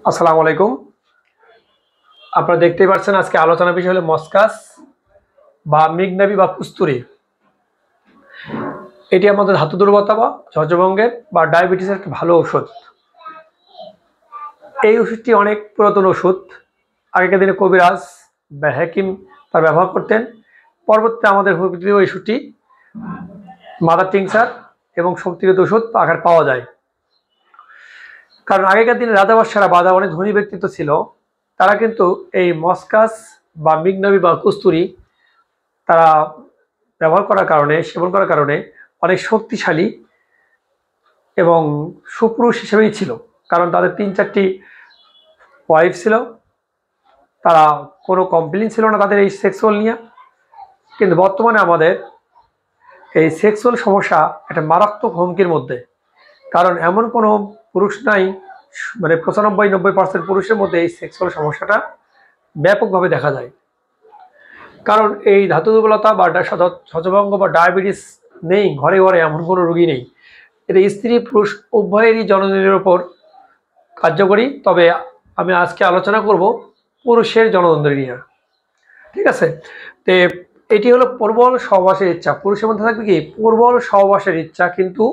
আসসালামু আলাইকুম। আপনারা দেখতেই পাচ্ছেন আজকে আলোচনার বিষয় হলো মসকাস বা মিগনাবি বা কুস্তুরি। এটি আমাদের ধাতু দুর্বলতা বা ধ্বজভঙ্গের বা ডায়াবেটিসের একটা ভালো ওষুধ। এই ওষুধটি অনেক পুরাতন ওষুধ। আগেকার দিনে কবিরাজ বা হাকিম তার ব্যবহার করতেন। পরবর্তীতে আমাদের হোমিওপ্যাথি ওষুধটি মাদার টিংচার এবং শক্তিগত ওষুধ আকার পাওয়া যায়। কারণ আগেকার দিনে রাজাবাদশারা বা অনেক ধনী ব্যক্তিত্ব ছিল, তারা কিন্তু এই মসকাস বা মিগনাবি বা কুস্তুরি তারা ব্যবহার করার কারণে, সেবন করার কারণে অনেক শক্তিশালী এবং সুপুরুষ হিসেবেই ছিল। কারণ তাদের ৩-৪টি ওয়াইফ ছিল, তারা কোনো কমপ্লেন ছিল না তাদের এই সেক্সুয়াল নিয়ে। কিন্তু বর্তমানে আমাদের এই সেক্সুয়াল সমস্যা একটা মারাত্মক হুমকির মধ্যে। কারণ এমন কোনো পুরুষ নাই, মানে ৯৫-৯০% পুরুষের মধ্যে এই সেক্সুয়াল সমস্যাটা ব্যাপকভাবে দেখা যায়। কারণ এই ধাতু দুর্বলতা বা ধ্বজভঙ্গ বা ডায়াবেটিস নেই ঘরে ঘরে, এমন কোনো রোগী নেই। এটা স্ত্রী পুরুষ উভয়েরই জননের ওপর কার্যকরী। তবে আমি আজকে আলোচনা করব পুরুষের জনদন্দ্র নিয়ে। ঠিক আছে, তো এটি হলো প্রবল সহবাসের ইচ্ছা। পুরুষের মধ্যে থাকবে কি প্রবল সহবাসের ইচ্ছা, কিন্তু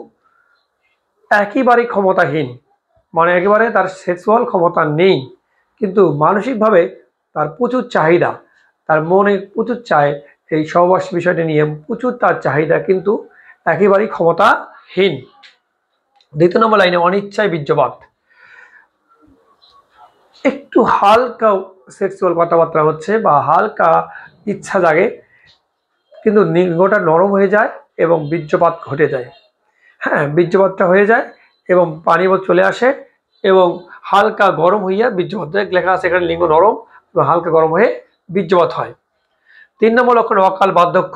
একেবারেই ক্ষমতাহীন, মানে একেবারে তার সেক্সুয়াল ক্ষমতা নেই, কিন্তু মানসিকভাবে তার প্রচুর চাহিদা, তার মনে প্রচুর চায় এই সহবাস বিষয়টি নিয়ে, প্রচুর তার চাহিদা, কিন্তু একেবারেই ক্ষমতাহীন। দ্বিতীয় নম্বর লাইনে অনিচ্ছায় বীর্যপাত। একটু হালকা সেক্সুয়াল কথাবার্তা হচ্ছে বা হালকা ইচ্ছা জাগে, কিন্তু লিঙ্গটা নরম হয়ে যায় এবং বীর্যপাত ঘটে যায়। হ্যাঁ, বীর্যপাতটা হয়ে যায় এবং পানি চলে আসে এবং হালকা গরম হইয়া বীর্যপাত, লেখা আছে এখানে লিঙ্গ নরম এবং হালকা গরম হয়ে বীর্যপাত হয়। ৩ নম্বর লক্ষণ অকাল বার্ধক্য।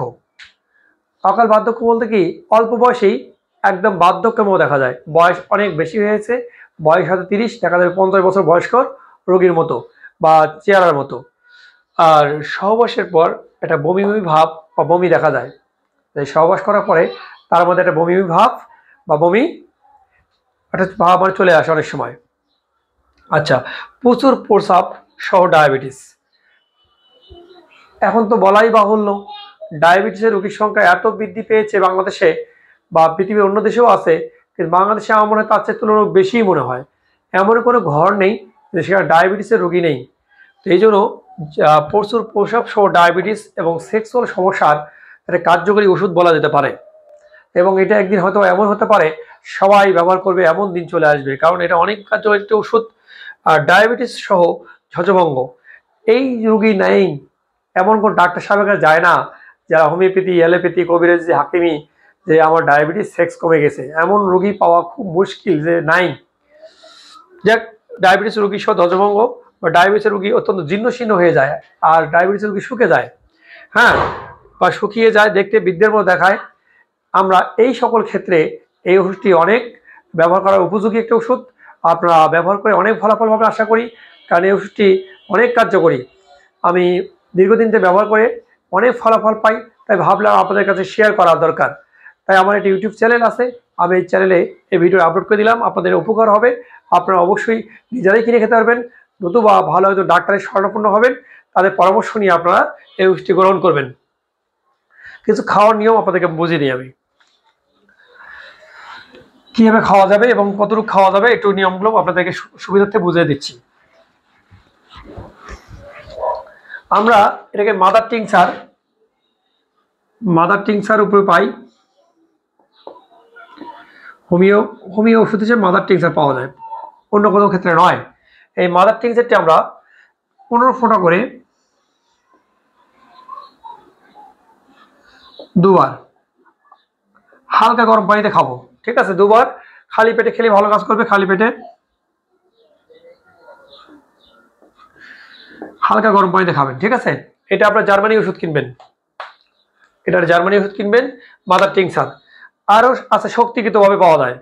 অকাল বার্ধক্য বলতে কি অল্প বয়সেই একদম বার্ধক্যের মতো দেখা যায়। বয়স অনেক বেশি হয়েছে, বয়স হয়তো ৩০, দেখা যাবে ৫০ বছর বয়স্কর রোগীর মতো বা চেহারার মতো। আর সহবাসের পর একটা বমি বমি ভাব বা বমি দেখা যায়। তাই সহবাস করার পরে তার মধ্যে একটা বমি ভাব বা বমি একটা ভাব চলে আসে অনেক সময়। আচ্ছা, প্রচুর প্রস্রাব সহ ডায়াবেটিস। এখন তো বলাই বাহুল্য, ডায়াবেটিসের রোগীর সংখ্যা এত বৃদ্ধি পেয়েছে বাংলাদেশে, বা পৃথিবীর অন্য দেশেও আছে, কিন্তু বাংলাদেশে আমার মনে হয় তার চেয়ে তুলনামূলক বেশিই মনে হয়। এমন কোনো ঘর নেই যে সেখানে ডায়াবেটিসের রোগী নেই। তো এই জন্য প্রচুর প্রস্রাব সহ ডায়াবেটিস এবং সেক্সুয়াল সমস্যার একটা কার্যকরী ওষুধ বলা যেতে পারে। এবং এটা একদিন হয়তো এমন হতে পারে সবাই ব্যবহার করবে, এমন দিন চলে আসবে, কারণ এটা অনেক কার্যকরী একটা ওষুধ। আর ডায়াবেটিস সহ ধ্বজভঙ্গ এই রোগী নেই এমন কোন ডাক্তার সাহেবের কাছে যায় না যারা হোমিওপ্যাথি, অ্যালোপ্যাথি, কবিরাজি, হাকিমি, যে আমার ডায়াবেটিস সেক্স কমে গেছে, এমন রোগী পাওয়া খুব মুশকিল যে নাই। যাক, ডায়াবেটিস রোগী সহ ধ্বজভঙ্গ বা ডায়াবেটিস রোগী অত্যন্ত জীর্ণশীর্ণ হয়ে যায়, আর ডায়াবেটিস রোগী শুকে যায়, হ্যাঁ, বা শুকিয়ে যায়, দেখতে বৃদ্ধের মতো দেখায়। আমরা এই সকল ক্ষেত্রে এই ওষুধটি অনেক ব্যবহার করার উপযোগী একটা ওষুধ। আপনারা ব্যবহার করে অনেক ফলাফল পাবেন আশা করি, কারণ এই ওষুধটি অনেক কার্যকরী। আমি দীর্ঘদিন ধরে ব্যবহার করে অনেক ফলাফল পাই, তাই ভাবলাম আপনাদের কাছে শেয়ার করা দরকার। তাই আমার একটি ইউটিউব চ্যানেল আছে, আমি এই চ্যানেলে এই ভিডিও আপলোড করে দিলাম, আপনাদের উপকার হবে। আপনারা অবশ্যই নিজেরাই কিনে খেতে পারবেন, নতুবা ভালো হয়তো ডাক্তারের শরণাপন্ন হবেন, তাদের পরামর্শ নিয়ে আপনারা এই ওষুধটি গ্রহণ করবেন। কিছু খাওয়ার নিয়ম আপনাদেরকে বুঝিয়ে দিই আমি, কিভাবে খাওয়া যাবে এবং কতটুকু খাওয়া যাবে, একটু নিয়মগুলো আপনাদেরকে সুবিধার্থে বুঝিয়ে দিচ্ছি। আমরা এটাকে মাদার টিংচার উপরে পাই। হোমিও ওষুধ হিসেবে মাদার টিংচার পাওয়া যায়, অন্য কোনো ক্ষেত্রে নয়। এই মাদার টিংচারটি আমরা 15 ফোঁটা করে দুবার হালকা গরম পানিতে খাবো। ঠিক আছে, দুবার খালি পেটে খেলে ভালো কাজ করবে। খালি পেটে হালকা গরম পানিতে খাবেন। ঠিক আছে, এটা আপনার জার্মানি ওষুধ কিনবেন, এটার জার্মানি ওষুধ কিনবেন, মাদার টিংচার। আরও আছে শক্তিকৃতভাবে পাওয়া যায়,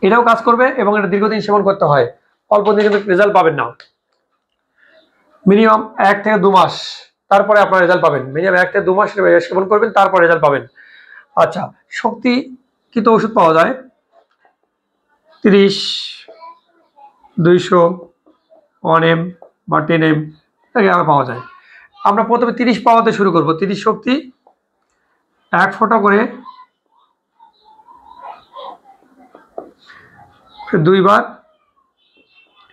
এটাও কাজ করবে এবং এটা দীর্ঘদিন সেবন করতে হয়, অল্প দিন কিন্তু রেজাল্ট পাবেন না। মিনিমাম 1 থেকে 2 মাস, তারপরে আপনার রেজাল্ট পাবেন। মিনিমাম 1 থেকে 2 মাস সেবন করবেন, তারপর রেজাল্ট পাবেন। আচ্ছা, শক্তিকৃত ওষুধ পাওয়া যায় 30, 200, 1M বা 10M আরও পাওয়া যায়। আমরা প্রথমে 30 পাওয়াতে শুরু করব। 30 শক্তি 1 ফোঁটা করে 2 বার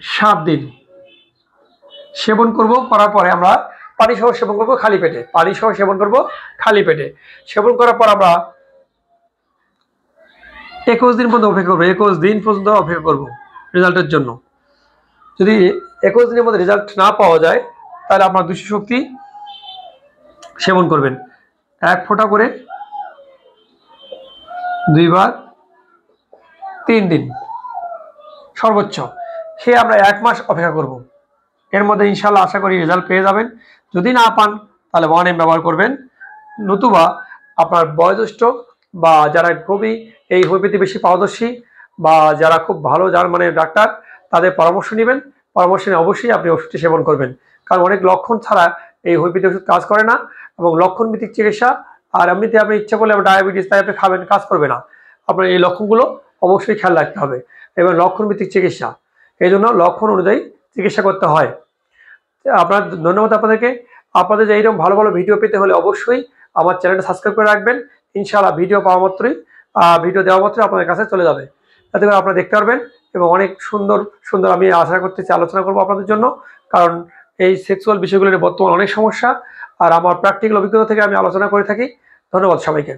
7 দিন সেবন করব। করার পরে আমরা পানি সহ সেবন করব খালি পেটে। পানি সহ সেবন করব খালি পেটে। সেবন করার পর আমরা 21 দিন পর্যন্ত অপেক্ষা করবো। 21 দিন পর্যন্ত অপেক্ষা করব রেজাল্টের জন্য। যদি 21 দিনের মধ্যে রেজাল্ট না পাওয়া যায় তাহলে আপনার 200 শক্তি সেবন করবেন 1 ফোঁটা করে 2 বার 3 দিন সর্বোচ্চ। খেয়ে আমরা 1 মাস অপেক্ষা করব। এর মধ্যে ইনশাল্লাহ আশা করি রেজাল্ট পেয়ে যাবেন। যদি না পান তাহলে 1M ব্যবহার করবেন। নতুবা আপনার বয়োজ্যেষ্ঠ বা যারা খুবই এই হোমিওপ্যাথি বেশি পারদর্শী বা যারা খুব ভালো যার মানে ডাক্তার, তাদের পরামর্শ নেবেন। পরামর্শ নিয়ে অবশ্যই আপনি ওষুধটি সেবন করবেন, কারণ অনেক লক্ষণ ছাড়া এই হোমিওপ্যাথি ওষুধ কাজ করে না এবং লক্ষণ ভিত্তিক চিকিৎসা। আর এমনিতে আপনি ইচ্ছা করলে ডায়াবেটিস তাই আপনি খাবেন, কাজ করবে না। আপনার এই লক্ষণগুলো অবশ্যই খেয়াল রাখতে হবে এবং লক্ষণ ভিত্তিক চিকিৎসা, এই জন্য লক্ষণ অনুযায়ী চিকিৎসা করতে হয়। আপনার ধন্যবাদ আপনাদেরকে। আপনাদের যে এইরকম ভালো ভালো ভিডিও পেতে হলে অবশ্যই আমার চ্যানেলটা সাবস্ক্রাইব করে রাখবেন। ইনশাআল্লাহ ভিডিও পাওয়া মাত্রই ভিডিও দেওয়া মাত্রই আপনাদের কাছে চলে যাবে, যাতে করে আপনারা দেখতে পারবেন এবং অনেক সুন্দর সুন্দর আমি আশা করতেছি আলোচনা করবো আপনাদের জন্য। কারণ এই সেক্সুয়াল বিষয়গুলোর বর্তমান অনেক সমস্যা, আর আমার প্র্যাকটিক্যাল অভিজ্ঞতা থেকে আমি আলোচনা করে থাকি। ধন্যবাদ সবাইকে।